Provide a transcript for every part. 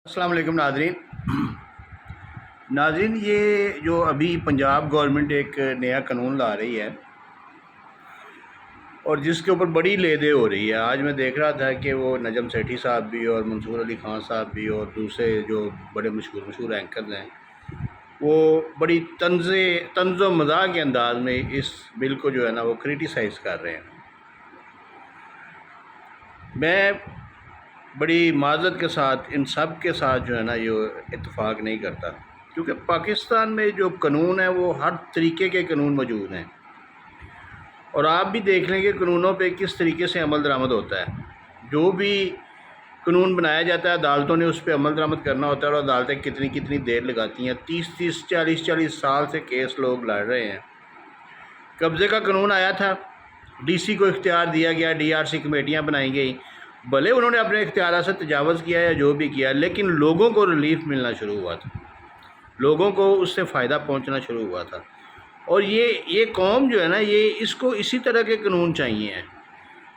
السلام علیکم ناظرین یہ جو ابھی پنجاب گورنمنٹ ایک نیا قانون لا رہی ہے اور جس کے اوپر بڑی لے دے ہو رہی ہے. آج میں دیکھ رہا تھا کہ وہ نجم سیٹھی صاحب بھی اور منصور علی خان صاحب بھی اور دوسرے جو بڑے مشہور اینکرز ہیں وہ بڑی طنز و مزاح کے انداز میں اس بل کو جو ہے نا وہ کریٹیسائز کر رہے ہیں. میں بڑی معذرت کے ساتھ ان سب کے ساتھ جو ہے نا یہ اتفاق نہیں کرتا، کیونکہ پاکستان میں جو قانون ہے وہ ہر طریقے کے قانون موجود ہیں اور آپ بھی دیکھ لیں کہ قانونوں پہ کس طریقے سے عمل درآمد ہوتا ہے. جو بھی قانون بنایا جاتا ہے عدالتوں نے اس پہ عمل درآمد کرنا ہوتا ہے اور عدالتیں کتنی دیر لگاتی ہیں. 30 سال سے کیس لوگ لڑ رہے ہیں. قبضے کا قانون آیا تھا، ڈی سی کو اختیار دیا گیا، ڈی آر سی کمیٹیاں بنائی گئی، بھلے انہوں نے اپنے اختیارات سے تجاوز کیا یا جو بھی کیا، لیکن لوگوں کو ریلیف ملنا شروع ہوا تھا، لوگوں کو اس سے فائدہ پہنچنا شروع ہوا تھا. اور یہ قوم جو ہے نا یہ اس کو اسی طرح کے قانون چاہیے ہیں.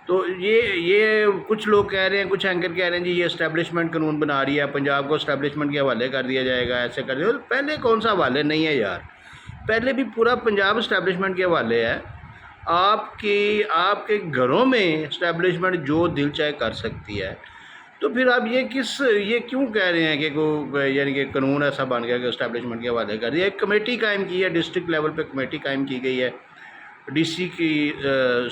تو یہ کچھ لوگ کہہ رہے ہیں، کچھ اینکر کہہ رہے ہیں جی یہ اسٹیبلشمنٹ قانون بنا رہی ہے، پنجاب کو اسٹیبلشمنٹ کے حوالے کر دیا جائے گا، ایسے کر دیا. پہلے کون سا حوالے نہیں ہے یار، پہلے بھی پورا پنجاب اسٹیبلشمنٹ کے حوالے ہے. آپ کے گھروں میں اسٹیبلشمنٹ جو دل چاہے کر سکتی ہے. تو پھر آپ یہ کیوں کہہ رہے ہیں کہ یعنی کہ قانون ایسا بن گیا کہ اسٹیبلشمنٹ کے حوالے کر دیا. ایک کمیٹی قائم کی ہے، ڈسٹرکٹ لیول پہ کمیٹی قائم کی گئی ہے ڈی سی کی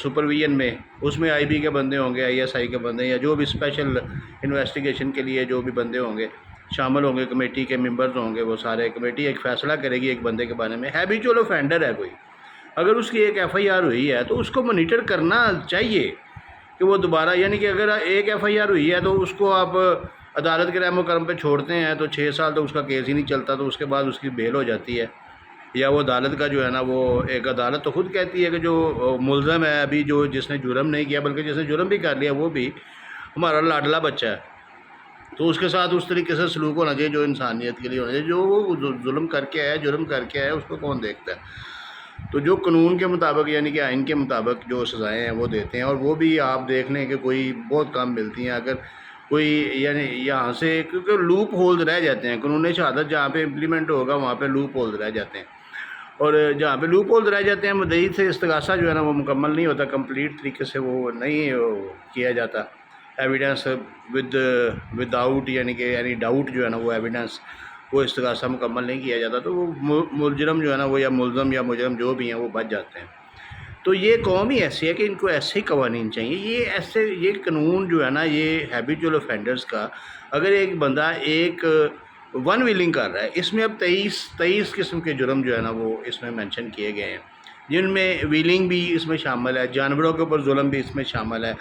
سپرویژن میں. اس میں آئی بی کے بندے ہوں گے، آئی ایس آئی کے بندے، یا جو بھی اسپیشل انویسٹیگیشن کے لیے جو بھی بندے ہوں گے شامل ہوں گے، کمیٹی کے ممبرز ہوں گے. وہ سارے کمیٹی ایک فیصلہ کرے گی ایک بندے کے بارے میں. ہیبیچول اوفینڈر ہے کوئی، اگر اس کی ایک ایف آئی آر ہوئی ہے تو اس کو مانیٹر کرنا چاہیے کہ وہ دوبارہ، یعنی کہ اگر ایک ایف آئی آر ہوئی ہے تو اس کو آپ عدالت کے رحم و کرم پہ چھوڑتے ہیں تو 6 سال تو اس کا کیس ہی نہیں چلتا، تو اس کے بعد اس کی بیل ہو جاتی ہے. یا وہ عدالت کا جو ہے نا وہ ایک عدالت تو خود کہتی ہے کہ جو ملزم ہے ابھی، جس نے جرم نہیں کیا بلکہ جس نے جرم بھی کر لیا وہ بھی ہمارا لاڈلا بچہ ہے، تو اس کے ساتھ اس طریقے سے سلوک ہونا چاہیے جو انسانیت کے لیے ہونا چاہیے. جو وہ ظلم کر کے آیا، جرم کر کے آیا، اس کو کون دیکھتا ہے. تو جو قانون کے مطابق یعنی کہ آئین کے مطابق جو سزائیں ہیں وہ دیتے ہیں، اور وہ بھی آپ دیکھ لیں کہ کوئی بہت کم ملتی ہیں. اگر کوئی یعنی یہاں سے، کیونکہ لوپ ہولز رہ جاتے ہیں، قانون شہادت جہاں پہ امپلیمنٹ ہوگا وہاں پہ لوپ ہولز رہ جاتے ہیں، اور جہاں پہ لوپ ہولز رہ جاتے ہیں مدعی سے استغاثہ جو ہے نا وہ مکمل نہیں ہوتا، کمپلیٹ طریقے سے وہ نہیں کیا جاتا. ایویڈنس ود آؤٹ یعنی ڈاؤٹ جو ہے نا وہ ایویڈنس، وہ استغاثہ مکمل نہیں کیا جاتا، تو وہ ملزم جو ہے نا وہ یا ملزم یا مجرم جو بھی ہیں وہ بچ جاتے ہیں. تو یہ قوم ہی ایسی ہے کہ ان کو ایسے ہی قوانین چاہیے. یہ قانون جو ہے نا یہ ہیبیچول اوفینڈرز کا، اگر ایک بندہ ایک ون ویلنگ کر رہا ہے، اس میں اب 23 قسم کے جرم جو ہے نا وہ اس میں مینشن کیے گئے ہیں، جن میں ویلنگ بھی اس میں شامل ہے، جانوروں کے اوپر ظلم بھی اس میں شامل ہے.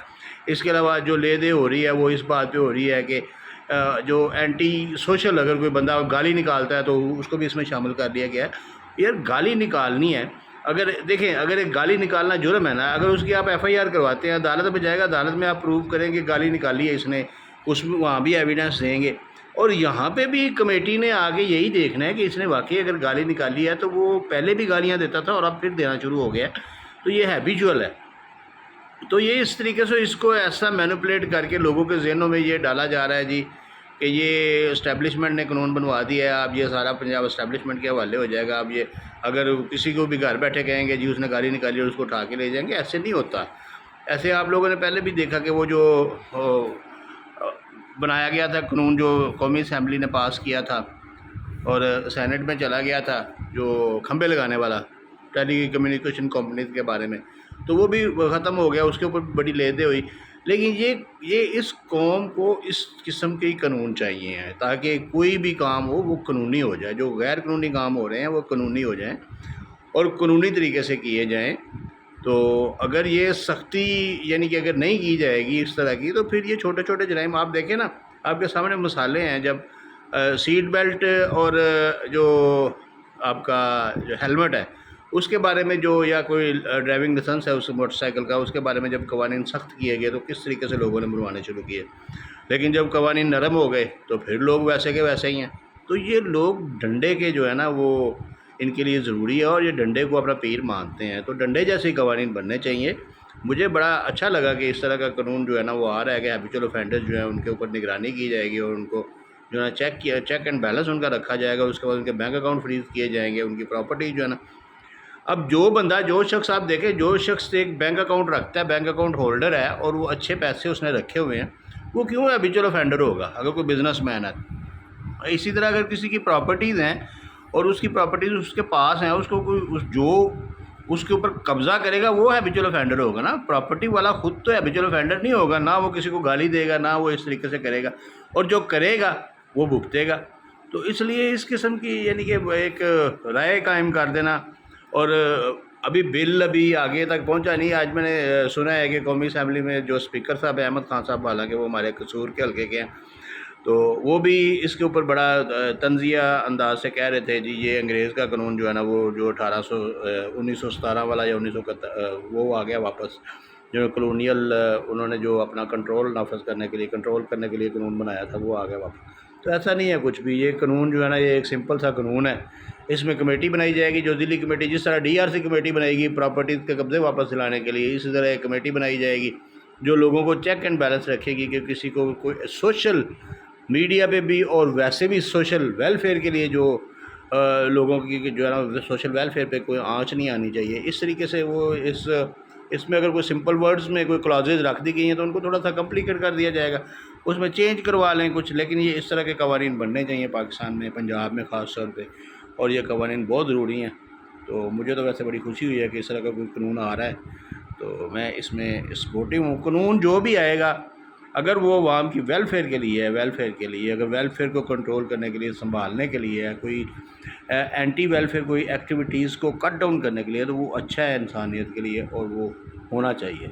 اس کے علاوہ جو لے دے ہو رہی ہے وہ اس بات پہ ہو رہی ہے کہ جو اینٹی سوشل اگر کوئی بندہ گالی نکالتا ہے تو اس کو بھی اس میں شامل کر لیا گیا ہے. یار گالی نکالنی ہے، اگر دیکھیں اگر ایک گالی نکالنا جرم ہے نا، اگر اس کی آپ ایف آئی آر کرواتے ہیں، عدالت میں جائے گا، عدالت میں آپ پروو کریں کہ گالی نکالی ہے اس نے، اس میں وہاں بھی ایویڈنس دیں گے. اور یہاں پہ بھی کمیٹی نے آگے یہی دیکھنا ہے کہ اس نے واقعی اگر گالی نکالی ہے تو وہ پہلے بھی گالیاں دیتا تھا اور اب پھر دینا شروع ہو گیا، تو یہ ہیبیچول ہے. تو یہ اس طریقے سے اس کو ایسا مینوپولیٹ کر کے لوگوں کے ذہنوں میں یہ ڈالا جا رہا ہے جی کہ یہ اسٹیبلشمنٹ نے قانون بنوا دیا ہے، اب یہ سارا پنجاب اسٹیبلشمنٹ کے حوالے ہو جائے گا. اب یہ اگر کسی کو بھی گھر بیٹھے کہیں گے جی اس نے گالی نکالی اور اس کو اٹھا کے لے جائیں گے، ایسے نہیں ہوتا. ایسے آپ لوگوں نے پہلے بھی دیکھا کہ وہ جو بنایا گیا تھا قانون، جو قومی اسمبلی نے پاس کیا تھا اور سینٹ میں چلا گیا تھا، جو کھمبے لگانے والا ٹیلی کمیونیکیشن کمپنیز کے بارے میں، تو وہ بھی ختم ہو گیا، اس کے اوپر بڑی لیدے ہوئی. لیکن یہ اس قوم کو اس قسم کے ہی قانون چاہیے ہیں تاکہ کوئی بھی کام ہو وہ قانونی ہو جائے. جو غیر قانونی کام ہو رہے ہیں وہ قانونی ہو جائیں اور قانونی طریقے سے کیے جائیں. تو اگر یہ سختی یعنی کہ اگر نہیں کی جائے گی اس طرح کی، تو پھر یہ چھوٹے چھوٹے جرائم آپ دیکھیں نا، آپ کے سامنے مثالیں ہیں. جب سیٹ بیلٹ اور جو آپ کا جو ہیلمٹ ہے اس کے بارے میں جو، یا کوئی ڈرائیونگ لائسنس ہے اس موٹر سائیکل کا، اس کے بارے میں جب قوانین سخت کیے گئے تو کس طریقے سے لوگوں نے بنوانے شروع کیے. لیکن جب قوانین نرم ہو گئے تو پھر لوگ ویسے کے ویسے ہی ہیں. تو یہ لوگ ڈنڈے کے جو ہے نا وہ ان کے لیے ضروری ہے اور یہ ڈنڈے کو اپنا پیر مانتے ہیں، تو ڈنڈے جیسے قوانین بننے چاہیے. مجھے بڑا اچھا لگا کہ اس طرح کا قانون جو ہے نا وہ آ رہا ہے کہ ہیبیچول اوفینڈرز جو ہیں ان کے اوپر نگرانی کی جائے گی اور ان کو جو ہے چیک اینڈ بیلنس ان کا رکھا جائے گا. اس کے بعد ان کے بینک اکاؤنٹ فریز کیے جائیں گے, ان کی پراپرٹی جو ہے نا. اب جو شخص آپ دیکھیں, جو شخص ایک بینک اکاؤنٹ رکھتا ہے, بینک اکاؤنٹ ہولڈر ہے, اور وہ اچھے پیسے اس نے رکھے ہوئے ہیں, وہ کیوں ہیبیچول آفینڈر ہوگا اگر کوئی بزنس مین ہے. اسی طرح اگر کسی کی پراپرٹیز ہیں اور اس کی پراپرٹیز اس کے پاس ہیں, اس کو کوئی جو اس کے اوپر قبضہ کرے گا وہ ہیبیچول آفینڈر ہوگا نا. پراپرٹی والا خود تو ہیبیچول آفینڈر نہیں ہوگا, نہ وہ کسی کو گالی دے گا, نہ وہ اس طریقے سے کرے گا, اور جو کرے گا وہ بھگتے گا. تو اس لیے اس قسم کی یعنی کہ ایک رائے قائم کر دینا. اور ابھی بل آگے تک پہنچا نہیں. آج میں نے سنا ہے کہ قومی اسمبلی میں جو اسپیکر صاحب احمد خان صاحب, حالانکہ وہ ہمارے قصور کے حلقے کے ہیں, تو وہ بھی اس کے اوپر بڑا طنزیہ انداز سے کہہ رہے تھے جی یہ انگریز کا قانون جو ہے نا, وہ جو 1917 والا یا 1971 وہ آ گیا واپس, جو کلونیل انہوں نے جو اپنا کنٹرول نافذ کرنے کے لیے قانون بنایا تھا, وہ آ گیا واپس. تو ایسا نہیں ہے کچھ بھی. یہ قانون جو ہے نا, یہ ایک سمپل سا قانون ہے. اس میں کمیٹی بنائی جائے گی, جو ضلعی کمیٹی, جس طرح DRC کمیٹی بنائے گی پراپرٹیز کے قبضے واپس دلانے کے لیے, اسی طرح ایک کمیٹی بنائی جائے گی جو لوگوں کو چیک اینڈ بیلنس رکھے گی کہ کسی کو کوئی سوشل میڈیا پہ بھی اور ویسے بھی سوشل ویلفیئر کے لیے جو لوگوں کی جو ہے نا سوشل ویلفیئر پہ کوئی آنچ نہیں آنی چاہیے. اس طریقے سے وہ اس میں اگر کوئی سمپل ورڈز میں کوئی کلازز رکھ دی گئی ہیں تو ان کو تھوڑا سا کمپلیکیٹ کر دیا جائے گا, اس میں چینج کروا لیں کچھ. لیکن یہ اس طرح کے قوانین بننے چاہیے پاکستان میں, پنجاب میں خاص طور پہ, اور یہ قوانین بہت ضروری ہیں. تو مجھے تو ویسے بڑی خوشی ہوئی ہے کہ اس طرح کا کوئی قانون آ رہا ہے, تو میں اس میں سپورٹیو ہوں. قانون جو بھی آئے گا اگر وہ عوام کی ویلفیئر کے لیے ہے, اگر ویلفیئر کو کنٹرول کرنے کے لیے, سنبھالنے کے لیے ہے, کوئی اینٹی ویلفیئر کوئی ایکٹیویٹیز کو کٹ ڈاؤن کرنے کے لیے, تو وہ اچھا ہے انسانیت کے لیے, اور وہ ہونا چاہیے.